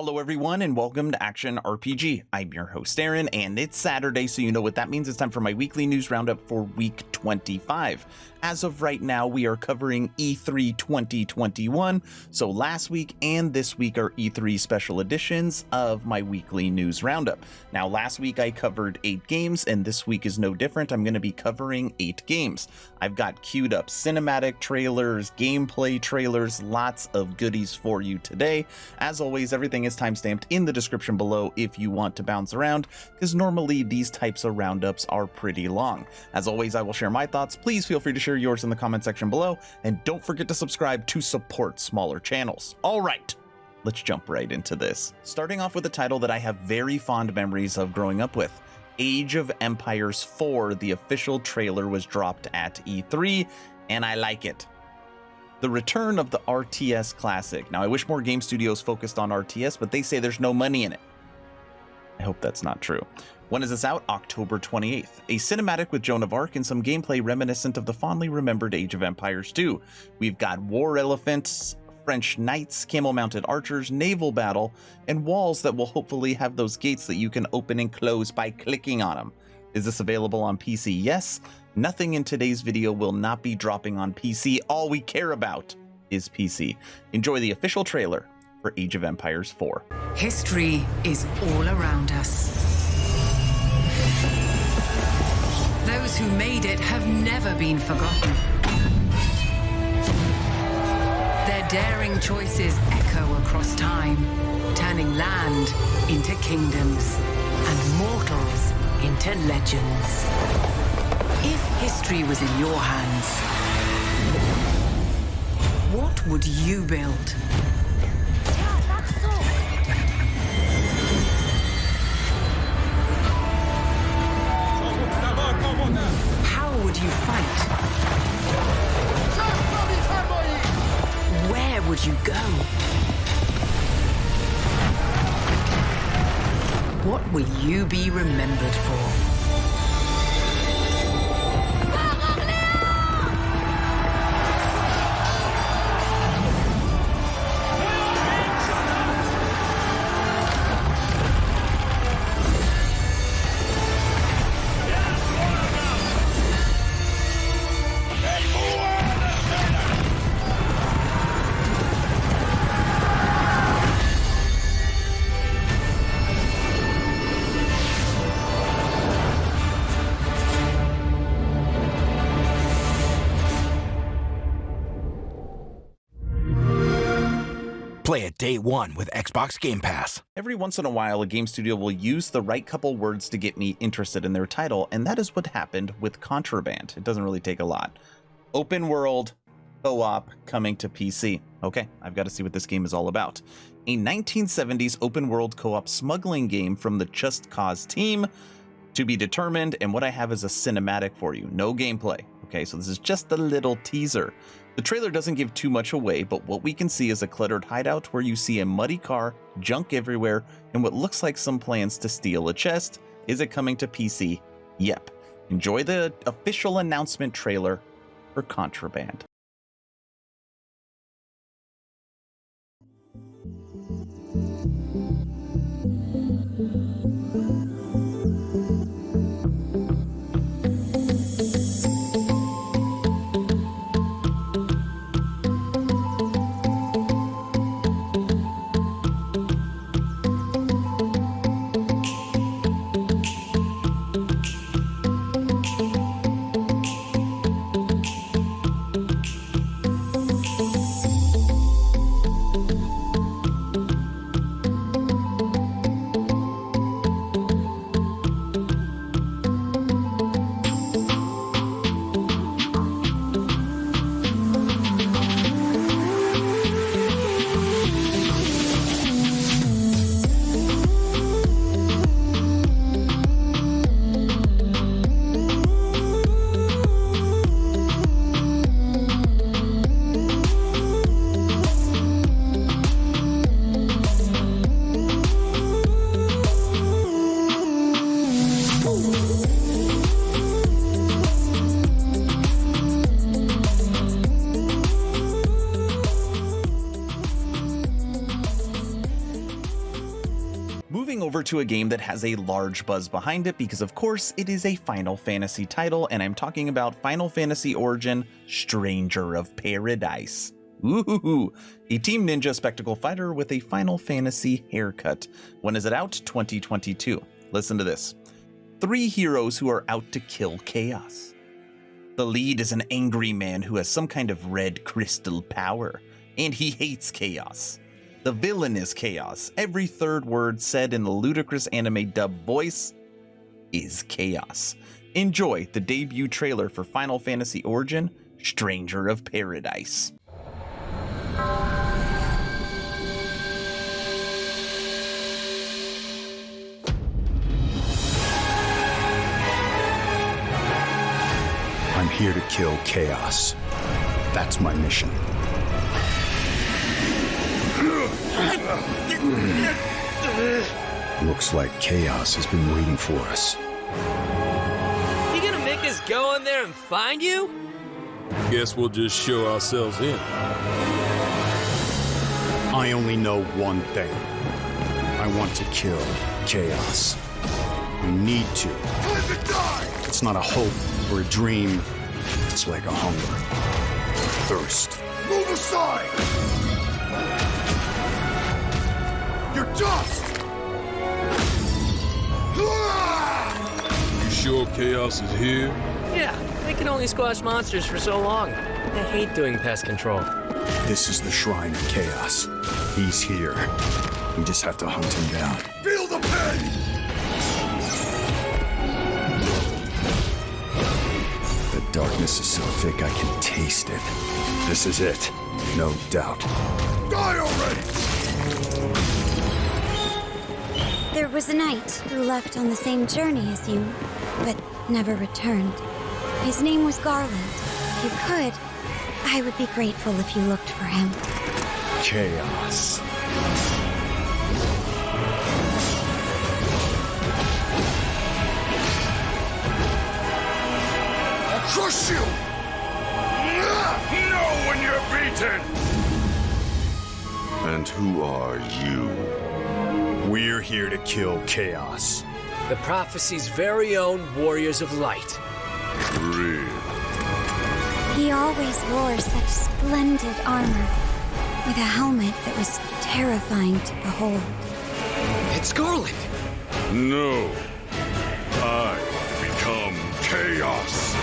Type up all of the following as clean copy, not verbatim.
Hello everyone and welcome to Action RPG. I'm your host Aaron and it's Saturday, so you know what that means. It's time for my weekly news roundup for week 25. As of right now, we are covering E3 2021. So last week and this week are E3 special editions of my weekly news roundup. Now last week I covered 8 games and this week is no different. I'm going to be covering 8 games. I've got queued up cinematic trailers, gameplay trailers, lots of goodies for you today. As always, everything is timestamped in the description below if you want to bounce around, because normally these types of roundups are pretty long. As always, I will share my thoughts. Please feel free to share yours in the comment section below, and don't forget to subscribe to support smaller channels. All right, let's jump right into this. Starting off with a title that I have very fond memories of growing up with. Age of Empires 4, the official trailer was dropped at E3, and I like it. The return of the RTS classic. Now, I wish more game studios focused on RTS, but they say there's no money in it. I hope that's not true. When is this out? October 28th. A cinematic with Joan of Arc and some gameplay reminiscent of the fondly remembered Age of Empires 2. We've got war elephants, French knights, camel-mounted archers, naval battle, and walls that will hopefully have those gates that you can open and close by clicking on them. Is this available on PC? Yes. Nothing in today's video will not be dropping on PC. All we care about is PC. Enjoy the official trailer for Age of Empires 4. History is all around us. Those who made it have never been forgotten. Their daring choices echo across time, turning land into kingdoms and mortals into legends. If history was in your hands, what would you build? How would you fight? Where would you go? What will you be remembered for? Play it day one with Xbox Game Pass. Every once in a while, a game studio will use the right couple words to get me interested in their title, and that is what happened with Contraband. It doesn't really take a lot. Open world, co-op, coming to PC. Okay, I've got to see what this game is all about. A 1970s open world co-op smuggling game from the Just Cause team, to be determined, and what I have is a cinematic for you. No gameplay. Okay, so this is just a little teaser. The trailer doesn't give too much away, but what we can see is a cluttered hideout where you see a muddy car, junk everywhere, and what looks like some plans to steal a chest. Is it coming to PC? Yep. Enjoy the official announcement trailer for Contraband. Moving over to a game that has a large buzz behind it because, of course, it is a Final Fantasy title, and I'm talking about Final Fantasy Origin Stranger of Paradise. Ooh, a Team Ninja spectacle fighter with a Final Fantasy haircut. When is it out? 2022. Listen to this. 3 heroes who are out to kill chaos. The lead is an angry man who has some kind of red crystal power, and he hates chaos. The villain is chaos. Every third word said in the ludicrous anime dub voice is chaos. Enjoy the debut trailer for Final Fantasy Origin Stranger of Paradise. I'm here to kill chaos. That's my mission. Looks like chaos has been waiting for us. You gonna make us go in there and find you? Guess we'll just show ourselves in. I only know one thing. I want to kill chaos. I need to. It's not a hope or a dream. It's like a hunger. Thirst. Move aside! You're dust! You sure chaos is here? Yeah, they can only squash monsters for so long. I hate doing pest control. This is the shrine of chaos. He's here. We just have to hunt him down. Feel the pain! The darkness is so thick I can taste it. This is it. No doubt. Die already! There was a knight who left on the same journey as you, but never returned. His name was Garland. If you could, I would be grateful if you looked for him. Chaos. I'll crush you! Know when you're beaten! And who are you? We're here to kill chaos. The prophecy's very own warriors of light. Real. He always wore such splendid armor, with a helmet that was terrifying to behold. It's Garland! No. I become chaos.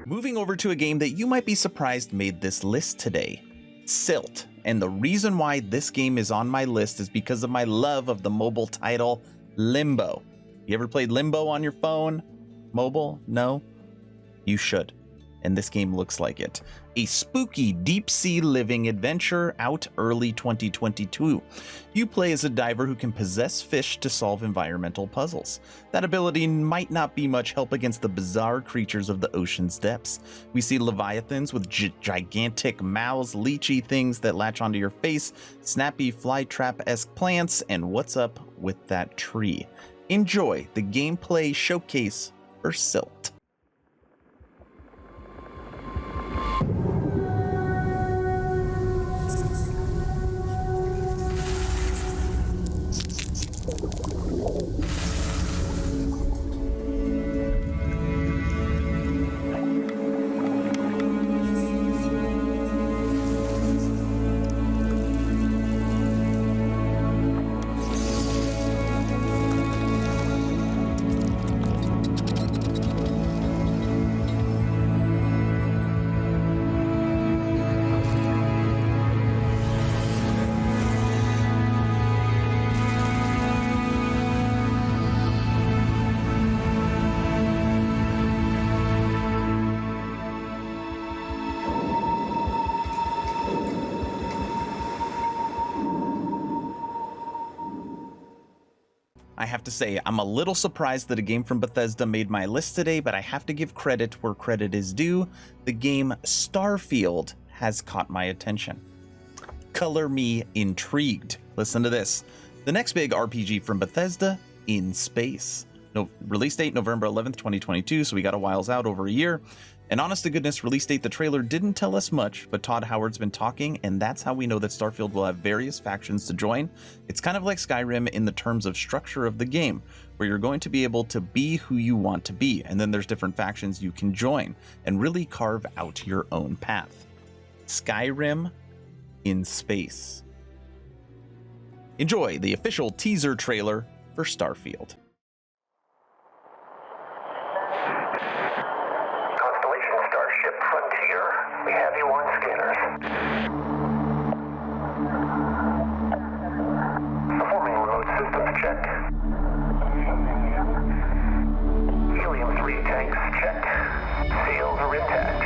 Moving over to a game that you might be surprised made this list today, Silt. And the reason why this game is on my list is because of my love of the mobile title Limbo. You ever played Limbo on your phone? Mobile? No? You should. And this game looks like it. A spooky deep-sea living adventure out early 2022. You play as a diver who can possess fish to solve environmental puzzles. That ability might not be much help against the bizarre creatures of the ocean's depths. We see leviathans with gigantic mouths, leechy things that latch onto your face, snappy flytrap-esque plants, and what's up with that tree. Enjoy the gameplay showcase for Silt. I have to say, I'm a little surprised that a game from Bethesda made my list today, but I have to give credit where credit is due. The game Starfield has caught my attention. Color me intrigued. Listen to this. The next big RPG from Bethesda, in space. No, release date November 11th, 2022, so we got a whiles out, over a year. And honest to goodness, release date, the trailer didn't tell us much, but Todd Howard's been talking, and that's how we know that Starfield will have various factions to join. It's kind of like Skyrim in the terms of structure of the game, where you're going to be able to be who you want to be, and then there's different factions you can join, and really carve out your own path. Skyrim in space. Enjoy the official teaser trailer for Starfield. Constellation Starship Frontier, we have you on scanners. Performing remote systems check. Helium-3 tanks check. Seals are intact.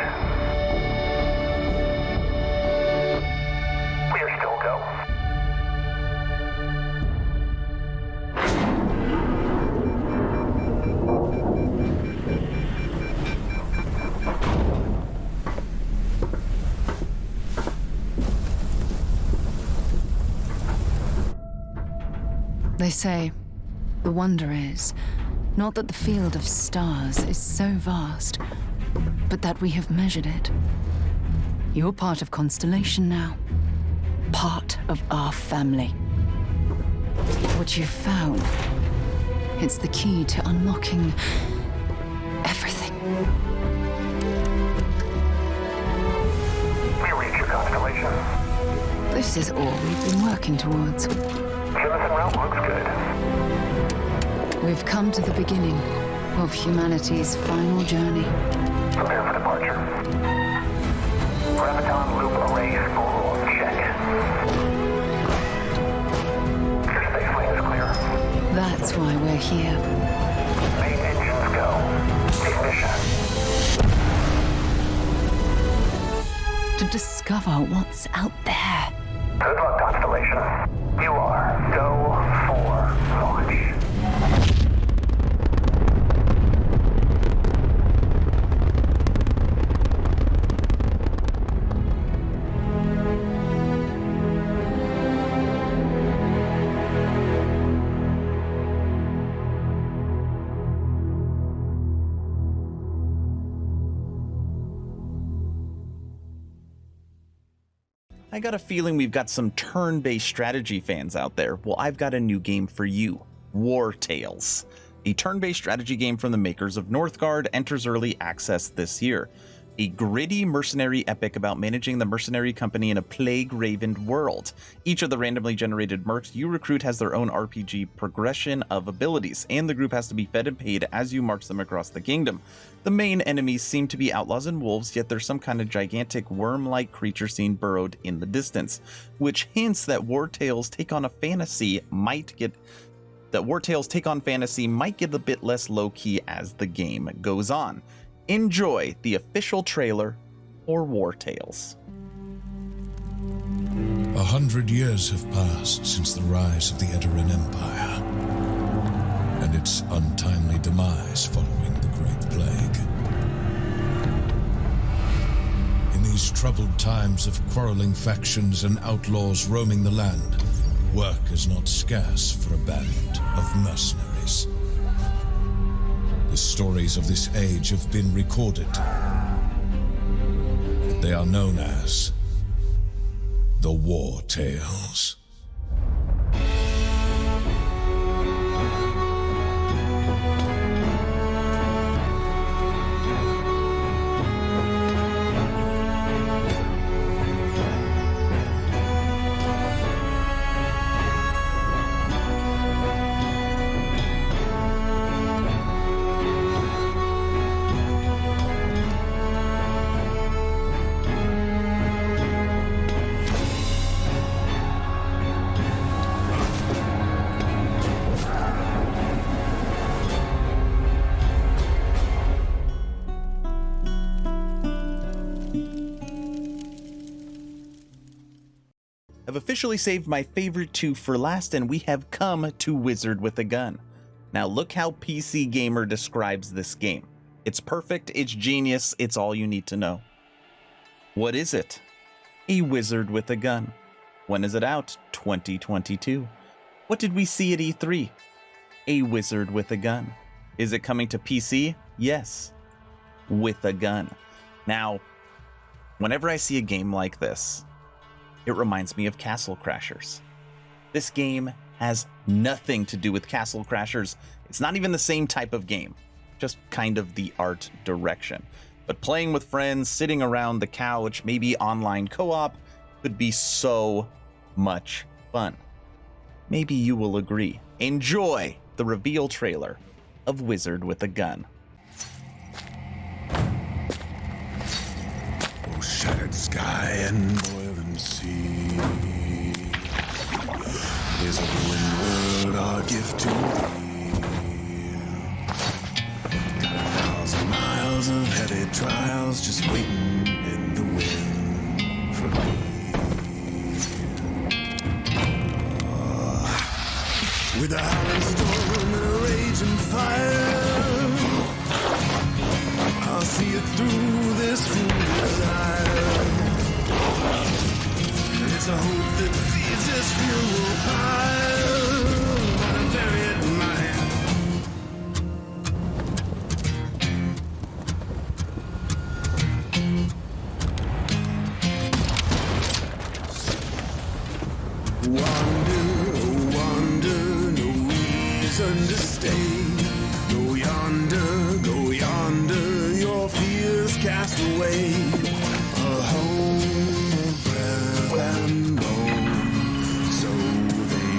We are still go. They say, the wonder is, not that the field of stars is so vast, but that we have measured it. You're part of Constellation now. Part of our family. What you've found, it's the key to unlocking everything. We reach your constellation. This is all we've been working towards. Jonathan route looks good. We've come to the beginning of humanity's final journey. Prepare for departure. Graviton loop array spool check. Your space lane is clear. That's why we're here. Main engines go. Ignition. To discover what's out there. Good luck, Constellation. You are go for launch. I got a feeling we've got some turn-based strategy fans out there. Well, I've got a new game for you, Wartales. A turn-based strategy game from the makers of Northgard enters early access this year. A gritty mercenary epic about managing the mercenary company in a plague-ravened world. Each of the randomly generated mercs you recruit has their own RPG progression of abilities, and the group has to be fed and paid as you march them across the kingdom. The main enemies seem to be outlaws and wolves, yet there's some kind of gigantic worm-like creature seen burrowed in the distance, which hints that Wartales take on fantasy might get a bit less low-key as the game goes on. Enjoy the official trailer for Wartales. 100 years have passed since the rise of the Edoran Empire and its untimely demise following the Great Plague. In these troubled times of quarreling factions and outlaws roaming the land, work is not scarce for a band of mercenaries. The stories of this age have been recorded. They are known as the Wartales. I've officially saved my favorite two for last, and we have come to Wizard with a Gun. Now look how PC Gamer describes this game. It's perfect, it's genius, it's all you need to know. What is it? A Wizard with a Gun. When is it out? 2022. What did we see at E3? A Wizard with a Gun. Is it coming to PC? Yes, with a gun. Now, whenever I see a game like this, it reminds me of Castle Crashers. This game has nothing to do with Castle Crashers. It's not even the same type of game, just kind of the art direction. But playing with friends, sitting around the couch, maybe online co-op, could be so much fun. Maybe you will agree. Enjoy the reveal trailer of Wizard with a Gun. Oh, shattered sky and boiling sea. Is a ruined world our gift to thee? Got 1,000 miles of heavy trials just waiting in the wind for me. With a howling storm and a raging fire, I'll see it through this fool desire. It's a hope that feeds this funeral pile. Wanna bury it in my hand. Wander, oh wander, no reason to stay. Go yonder, your fears cast away. A home of breath and bone, so they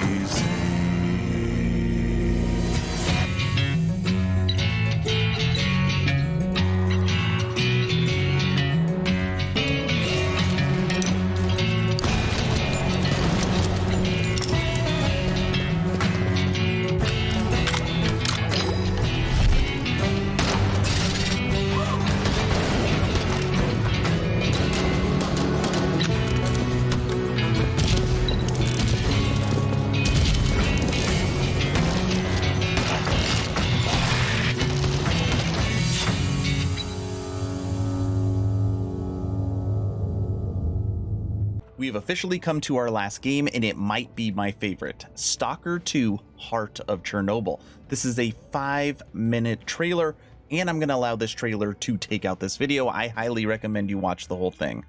We've officially come to our last game, and it might be my favorite. Stalker 2: Heart of Chernobyl. This is a 5-minute trailer, and I'm going to allow this trailer to take out this video. I highly recommend you watch the whole thing.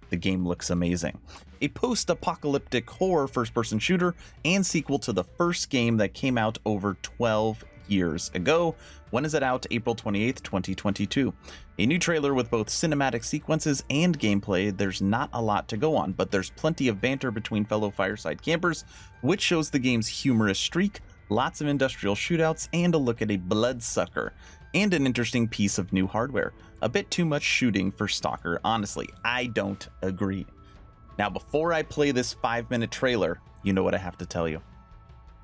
The game looks amazing. A post-apocalyptic horror first-person shooter and sequel to the first game that came out over 12 years ago. When is it out? April 28th, 2022. A new trailer with both cinematic sequences and gameplay. There's not a lot to go on, but there's plenty of banter between fellow fireside campers, which shows the game's humorous streak, lots of industrial shootouts, and a look at a bloodsucker, and an interesting piece of new hardware. A bit too much shooting for Stalker, honestly. I don't agree. Now, before I play this 5-minute trailer, you know what I have to tell you.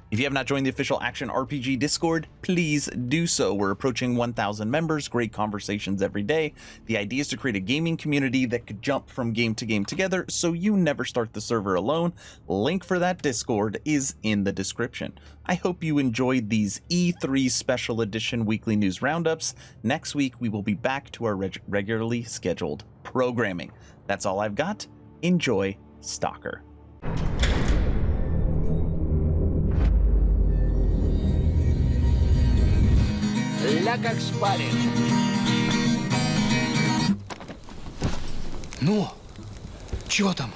If you have not joined the official Action RPG Discord, please do so. We're approaching 1,000 members, great conversations every day. The idea is to create a gaming community that could jump from game to game together, so you never start the server alone. Link for that Discord is in the description. I hope you enjoyed these E3 Special Edition weekly news roundups. Next week, we will be back to our regularly scheduled programming. That's all I've got. Enjoy Stalker. Ля как спали. Ну, чё там?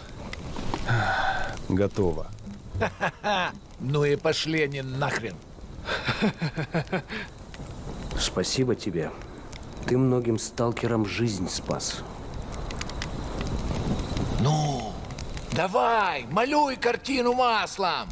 Готово. Ну и пошли они нахрен. Спасибо тебе. Ты многим сталкерам жизнь спас. Ну, давай, малюй картину маслом.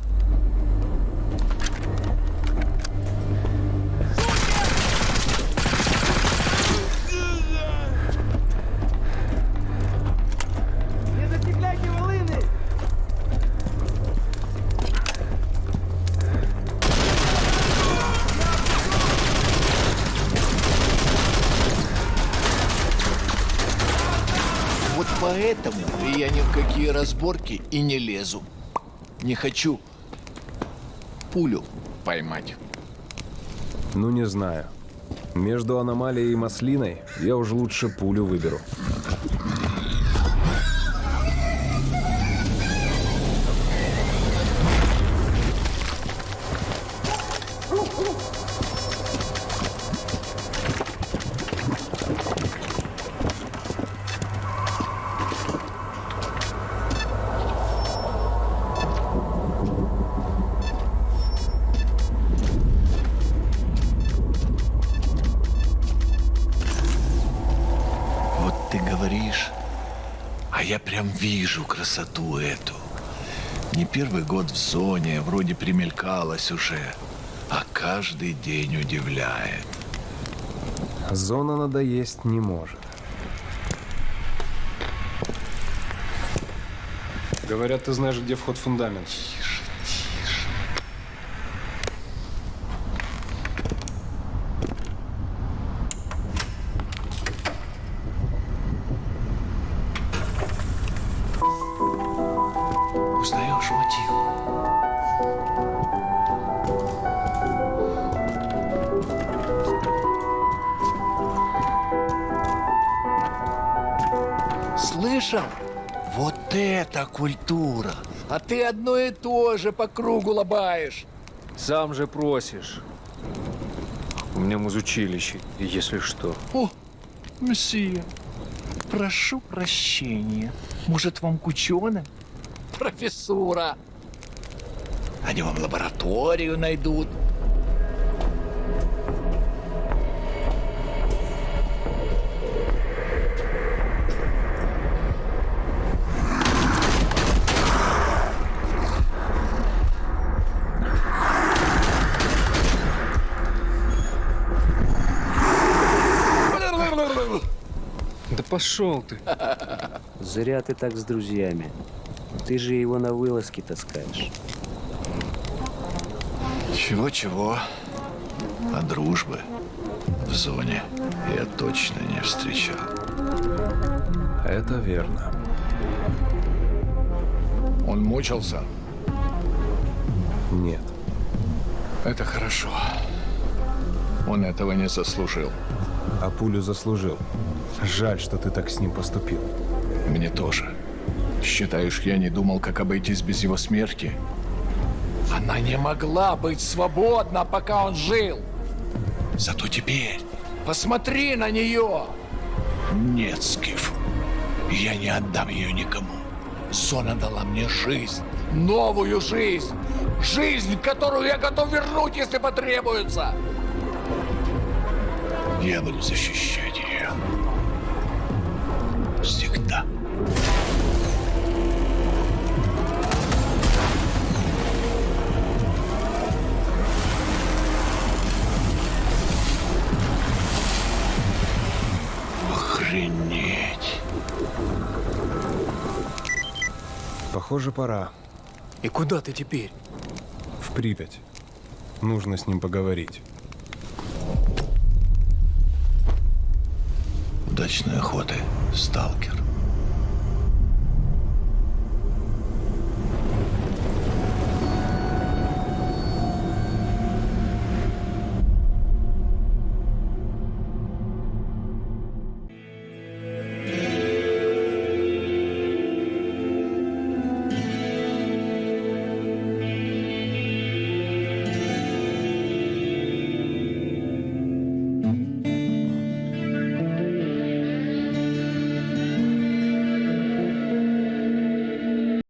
Поэтому я ни в какие разборки и не лезу. Не хочу пулю поймать. Ну, не знаю. Между аномалией и маслиной я уже лучше пулю выберу. ты говоришь, а я прям вижу красоту эту. Не первый год в зоне, вроде примелькалась уже, а каждый день удивляет. Зона надоесть не может. Говорят, ты знаешь, где вход в фундамент. Тише. Узнаешь мотив? Слышал? Вот это культура! А ты одно и то же по кругу лобаешь. Сам же просишь. У меня музучилище, если что. О, месье, прошу прощения. Может, вам к ученым? Профессура. Они вам лабораторию найдут. Да пошел ты. Зря ты так с друзьями. Ты же его на вылазки таскаешь. Чего-чего, а дружбы в зоне я точно не встречал. Это верно. Он мучился? Нет. Это хорошо. Он этого не заслужил. А пулю заслужил. Жаль, что ты так с ним поступил. Мне тоже. Считаешь, я не думал, как обойтись без его смерти? Она не могла быть свободна, пока он жил. Зато теперь посмотри на нее. Нет, Скиф, я не отдам ее никому. Зона дала мне жизнь, новую жизнь. Жизнь, которую я готов вернуть, если потребуется. Я буду защищать ее. Всегда. Охренеть. Похоже, пора. И куда ты теперь? В Припять. Нужно с ним поговорить. Удачной охоты, сталкер.